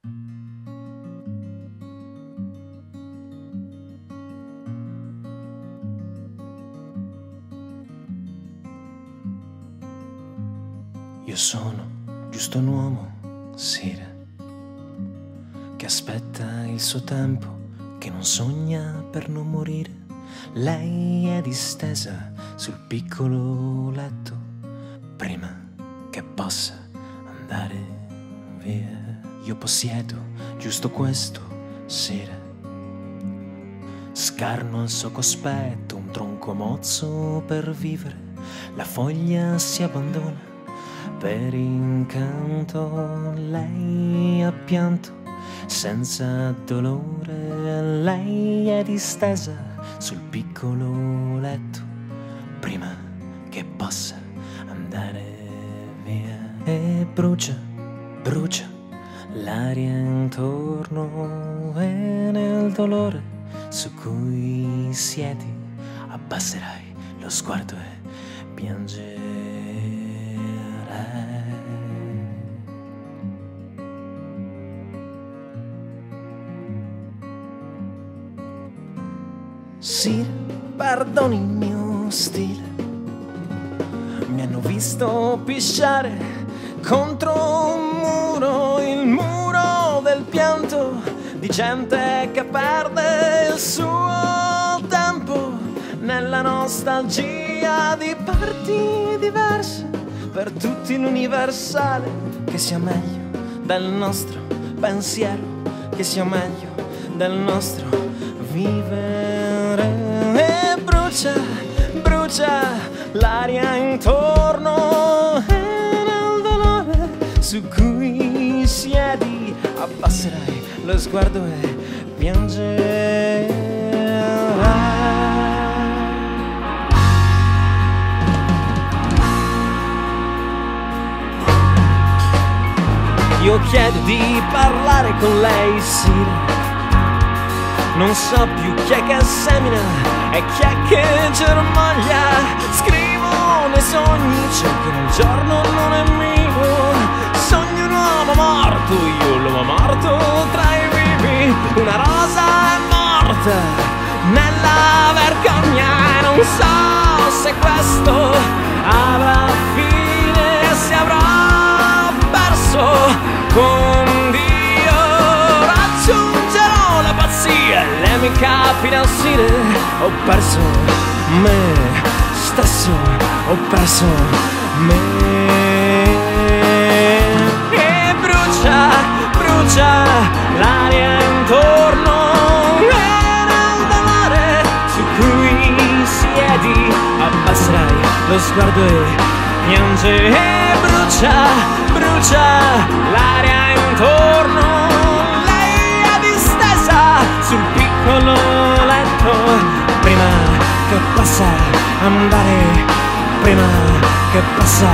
Io sono giusto un uomo, Sira, che aspetta il suo tempo, che non sogna per non morire. Lei è distesa sul piccolo letto prima che possa andare via. Io possiedo giusto questo, Sira, scarno al suo cospetto, un tronco mozzo per vivere. La foglia si abbandona per incanto, lei ha pianto senza dolore. Lei è distesa sul piccolo letto prima che possa andare via. E brucia, brucia l'aria intorno, e nel dolore su cui siedi abbasserai lo sguardo e piangerai. Sì, perdoni il mio stile, mi hanno visto pisciare contro un muro, il muro del pianto di gente che perde il suo tempo nella nostalgia di parti diverse. Per tutti l'universale, che sia meglio del nostro pensiero, che sia meglio del nostro vivere. E brucia, brucia l'aria intorno, e nel dolore su cui siedi abbasserai lo sguardo e piangerai. Io chiedo di parlare con lei, Sira. Non so più chi è che semina e chi è che germoglia. Scrivo nei sogni ciò che nel giorno non è mio. Sogno un uomo morto, io l'uomo morto tra i vivi. Una rosa è morta nella vergogna e non so se questo alla fine si avrà perso con Dio. Raggiungerò la pazzia, le mie capi nel sire. Ho perso me stesso, ho perso me. E brucia, brucia l'aria intorno, e nel dolore su cui siedi abbasserai lo sguardo e piange. E brucia, brucia l'aria intorno, lei è distesa sul piccolo letto prima che possa andare, prima che possa